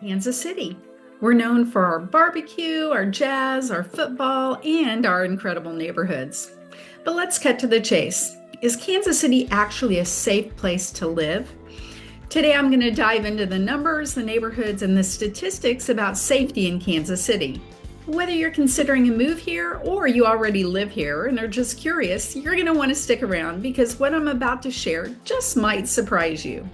Kansas City. We're known for our barbecue, our jazz, our football, and our incredible neighborhoods. But let's cut to the chase. Is Kansas City actually a safe place to live? Today I'm going to dive into the numbers, the neighborhoods, and the statistics about safety in Kansas City. Whether you're considering a move here or you already live here and are just curious, you're going to want to stick around because what I'm about to share just might surprise you.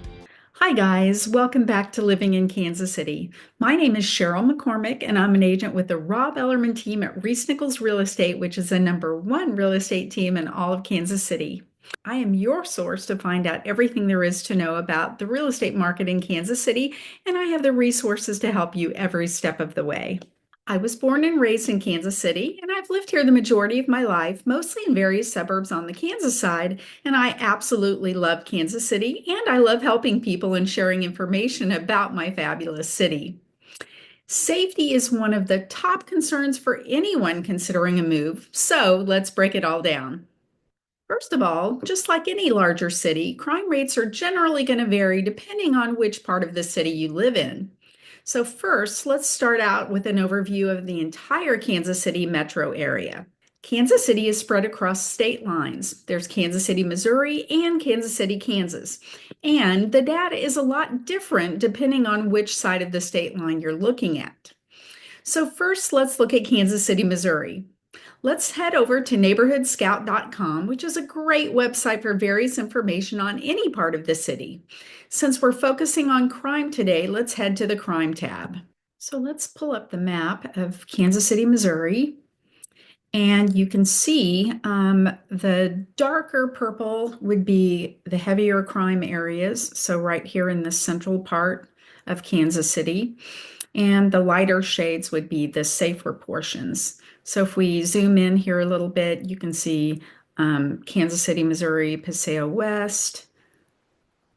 Hi, guys. Welcome back to Living in Kansas City. My name is Cheryl McCormick, and I'm an agent with the Rob Ellerman team at ReeceNichols Real Estate, which is the #1 real estate team in all of Kansas City. I am your source to find out everything there is to know about the real estate market in Kansas City, and I have the resources to help you every step of the way. I was born and raised in Kansas City, and I've lived here the majority of my life, mostly in various suburbs on the Kansas side, and I absolutely love Kansas City, and I love helping people and sharing information about my fabulous city. Safety is one of the top concerns for anyone considering a move, so let's break it all down. First of all, just like any larger city, crime rates are generally going to vary depending on which part of the city you live in. So first, let's start out with an overview of the entire Kansas City metro area. Kansas City is spread across state lines. There's Kansas City, Missouri, and Kansas City, Kansas. And the data is a lot different depending on which side of the state line you're looking at. So first, let's look at Kansas City, Missouri. Let's head over to neighborhoodscout.com, which is a great website for various information on any part of the city. Since we're focusing on crime today, let's head to the crime tab. So let's pull up the map of Kansas City, Missouri. And you can see the darker purple would be the heavier crime areas. So right here in the central part of Kansas City. And the lighter shades would be the safer portions. So if we zoom in here a little bit, you can see Kansas City, Missouri, Paseo West,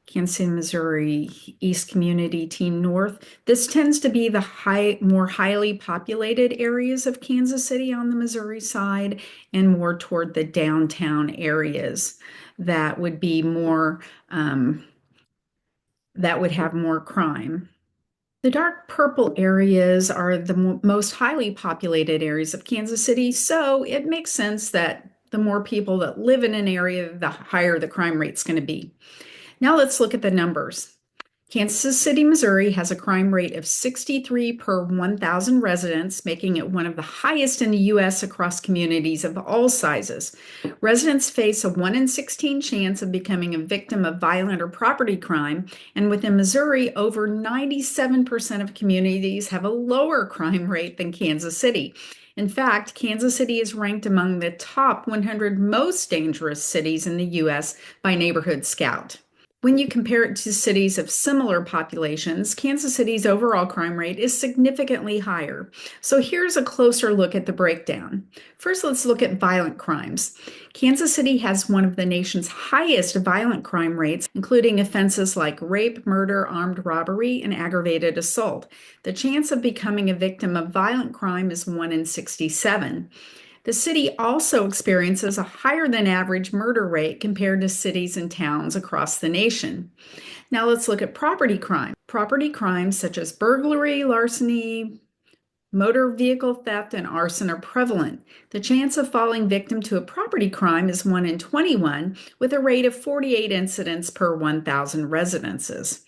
Kansas City, Missouri, East Community, Team North. This tends to be the more highly populated areas of Kansas City on the Missouri side and more toward the downtown areas that would be more, that would have more crime. The dark purple areas are the most highly populated areas of Kansas City, so it makes sense that the more people that live in an area, the higher the crime rate's going to be. Now let's look at the numbers. Kansas City, Missouri has a crime rate of 63 per 1,000 residents, making it one of the highest in the U.S. across communities of all sizes. Residents face a 1 in 16 chance of becoming a victim of violent or property crime, and within Missouri, over 97% of communities have a lower crime rate than Kansas City. In fact, Kansas City is ranked among the top 100 most dangerous cities in the U.S. by Neighborhood Scout. When you compare it to cities of similar populations, Kansas City's overall crime rate is significantly higher. So here's a closer look at the breakdown. First, let's look at violent crimes. Kansas City has one of the nation's highest violent crime rates, including offenses like rape, murder, armed robbery, and aggravated assault. The chance of becoming a victim of violent crime is 1 in 67. The city also experiences a higher than average murder rate compared to cities and towns across the nation. Now let's look at property crime. Property crimes such as burglary, larceny, motor vehicle theft, and arson are prevalent. The chance of falling victim to a property crime is 1 in 21, with a rate of 48 incidents per 1,000 residences.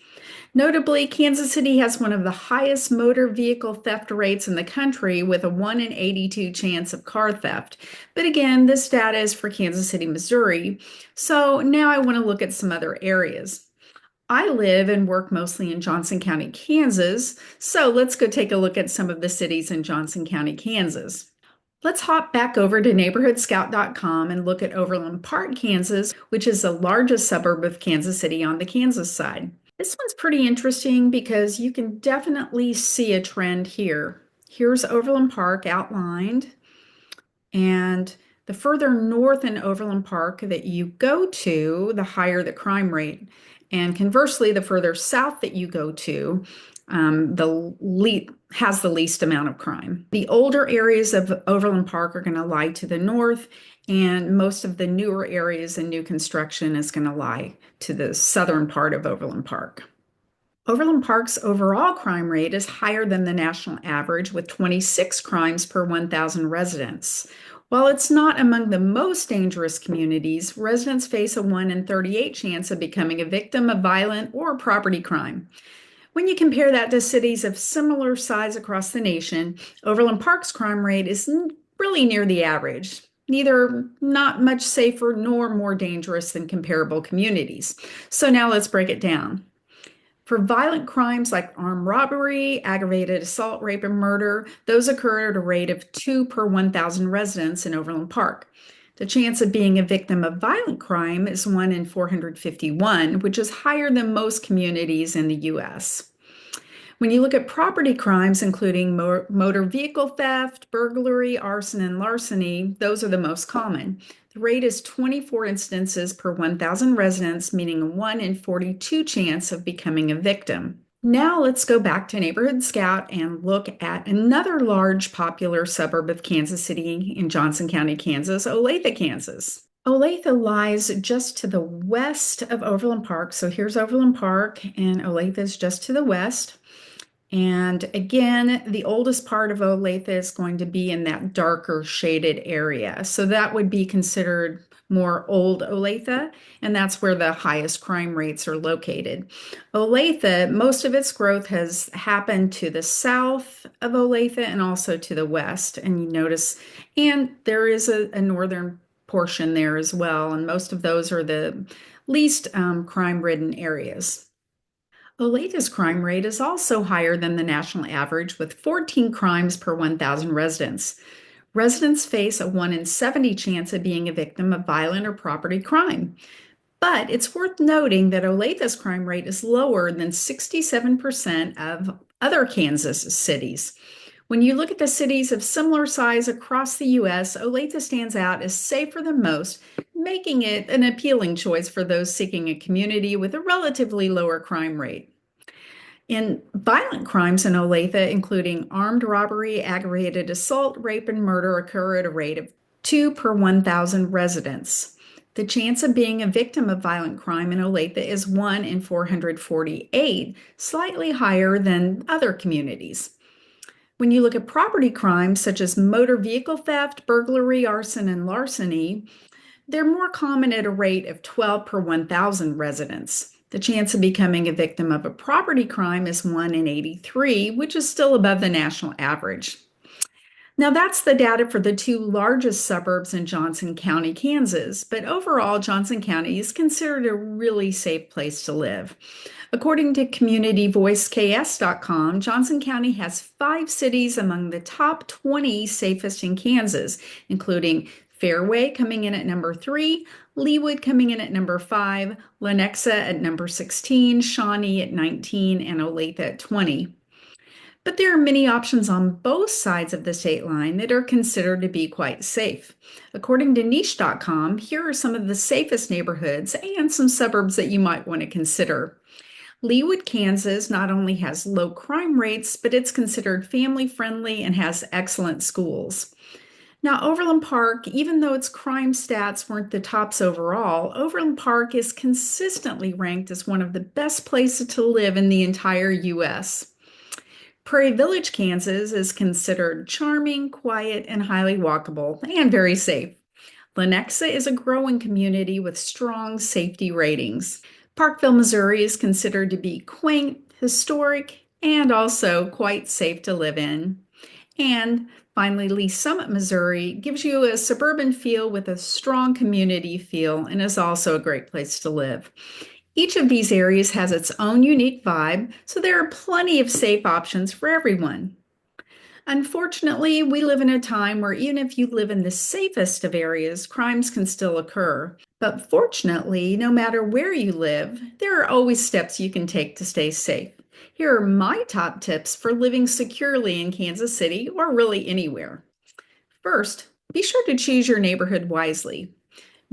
Notably, Kansas City has one of the highest motor vehicle theft rates in the country with a 1 in 82 chance of car theft. But again, this data is for Kansas City, Missouri. So now I want to look at some other areas. I live and work mostly in Johnson County, Kansas. So let's go take a look at some of the cities in Johnson County, Kansas. Let's hop back over to neighborhoodscout.com and look at Overland Park, Kansas, which is the largest suburb of Kansas City on the Kansas side. This one's pretty interesting because you can definitely see a trend here. Here's Overland Park outlined, and the further north in Overland Park that you go to, the higher the crime rate. And conversely, the further south that you go to, has the least amount of crime. The older areas of Overland Park are going to lie to the north, and most of the newer areas and new construction is going to lie to the southern part of Overland Park. Overland Park's overall crime rate is higher than the national average, with 26 crimes per 1,000 residents. While it's not among the most dangerous communities, residents face a 1 in 38 chance of becoming a victim of violent or property crime. When you compare that to cities of similar size across the nation, Overland Park's crime rate is really near the average. Neither not much safer nor more dangerous than comparable communities. So now let's break it down. For violent crimes like armed robbery, aggravated assault, rape, and murder, those occur at a rate of 2 per 1,000 residents in Overland Park. The chance of being a victim of violent crime is 1 in 451, which is higher than most communities in the U.S. When you look at property crimes, including motor vehicle theft, burglary, arson, and larceny, those are the most common. The rate is 24 instances per 1,000 residents, meaning a 1 in 42 chance of becoming a victim. Now let's go back to Neighborhood Scout and look at another large popular suburb of Kansas City in Johnson County, Kansas, Olathe, Kansas. Olathe lies just to the west of Overland Park. So here's Overland Park, and Olathe is just to the west. And again, the oldest part of Olathe is going to be in that darker shaded area. So that would be considered more old Olathe, and that's where the highest crime rates are located. Olathe, most of its growth has happened to the south of Olathe and also to the west. And you notice, and there is a northern portion there as well. And most of those are the least crime-ridden areas. Olethe's crime rate is also higher than the national average, with 14 crimes per 1,000 residents. Residents face a 1 in 70 chance of being a victim of violent or property crime. But it's worth noting that Olethe's crime rate is lower than 67% of other Kansas cities. When you look at the cities of similar size across the U.S., Olathe stands out as safer than most, making it an appealing choice for those seeking a community with a relatively lower crime rate. In violent crimes in Olathe, including armed robbery, aggravated assault, rape, and murder, occur at a rate of 2 per 1,000 residents. The chance of being a victim of violent crime in Olathe is 1 in 448, slightly higher than other communities. When you look at property crimes such as motor vehicle theft, burglary, arson, and larceny, they're more common at a rate of 12 per 1,000 residents. The chance of becoming a victim of a property crime is 1 in 83, which is still above the national average. Now, that's the data for the two largest suburbs in Johnson County, Kansas, but overall, Johnson County is considered a really safe place to live. According to CommunityVoiceKS.com, Johnson County has 5 cities among the top 20 safest in Kansas, including Fairway coming in at number 3, Leawood coming in at number 5, Lenexa at number 16, Shawnee at 19, and Olathe at 20. But there are many options on both sides of the state line that are considered to be quite safe. According to niche.com, here are some of the safest neighborhoods and some suburbs that you might want to consider. Leawood, Kansas not only has low crime rates, but it's considered family friendly and has excellent schools. Now, Overland Park, even though its crime stats weren't the tops overall, Overland Park is consistently ranked as one of the best places to live in the entire U.S. Prairie Village, Kansas is considered charming, quiet, and highly walkable, and very safe. Lenexa is a growing community with strong safety ratings. Parkville, Missouri is considered to be quaint, historic, and also quite safe to live in. And finally, Lee Summit, Missouri gives you a suburban feel with a strong community feel and is also a great place to live. Each of these areas has its own unique vibe, so there are plenty of safe options for everyone. Unfortunately, we live in a time where even if you live in the safest of areas, crimes can still occur. But fortunately, no matter where you live, there are always steps you can take to stay safe. Here are my top tips for living securely in Kansas City or really anywhere. First, be sure to choose your neighborhood wisely.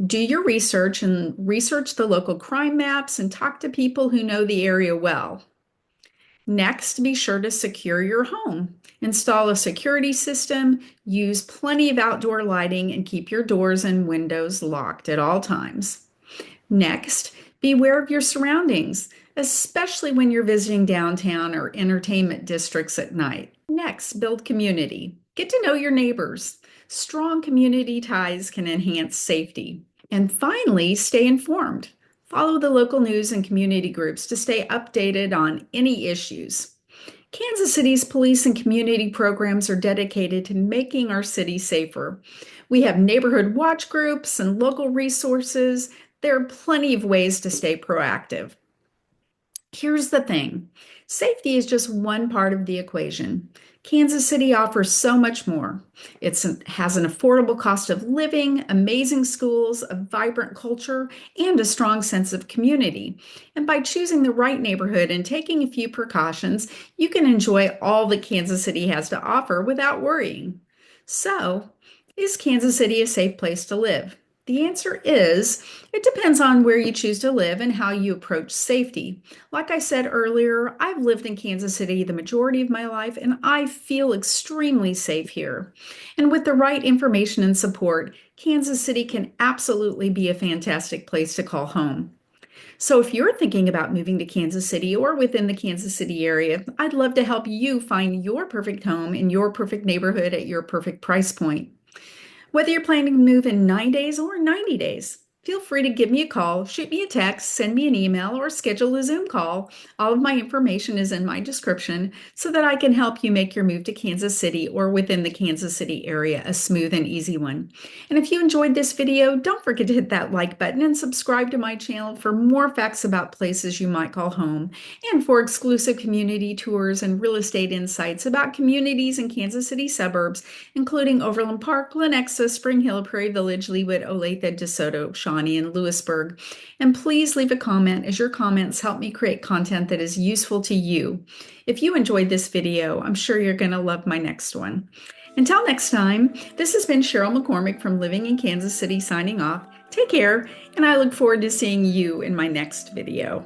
Do your research and research the local crime maps and talk to people who know the area well. Next, be sure to secure your home. Install a security system, use plenty of outdoor lighting, and keep your doors and windows locked at all times. Next, be aware of your surroundings. especially when you're visiting downtown or entertainment districts at night. Next, build community. Get to know your neighbors. Strong community ties can enhance safety. And finally, stay informed. Follow the local news and community groups to stay updated on any issues. Kansas City's police and community programs are dedicated to making our city safer. We have neighborhood watch groups and local resources. There are plenty of ways to stay proactive. Here's the thing, safety is just one part of the equation. Kansas City offers so much more. It has an affordable cost of living, amazing schools, a vibrant culture, and a strong sense of community. And by choosing the right neighborhood and taking a few precautions, you can enjoy all that Kansas City has to offer without worrying. So, is Kansas City a safe place to live? The answer is, it depends on where you choose to live and how you approach safety. Like I said earlier, I've lived in Kansas City the majority of my life, and I feel extremely safe here. And with the right information and support, Kansas City can absolutely be a fantastic place to call home. So if you're thinking about moving to Kansas City or within the Kansas City area, I'd love to help you find your perfect home in your perfect neighborhood at your perfect price point. Whether you're planning to move in 9 days or 90 days, feel free to give me a call, shoot me a text, send me an email, or schedule a Zoom call. All of my information is in my description so that I can help you make your move to Kansas City or within the Kansas City area a smooth and easy one. And if you enjoyed this video, don't forget to hit that like button and subscribe to my channel for more facts about places you might call home and for exclusive community tours and real estate insights about communities in Kansas City suburbs, including Overland Park, Lenexa, Spring Hill, Prairie Village, Leawood, Olathe, DeSoto, Shawnee, and Lewisburg. And please leave a comment, as your comments help me create content that is useful to you. If you enjoyed this video, I'm sure you're going to love my next one. Until next time, this has been Cheryl McCormick from Living in Kansas City signing off. Take care, and I look forward to seeing you in my next video.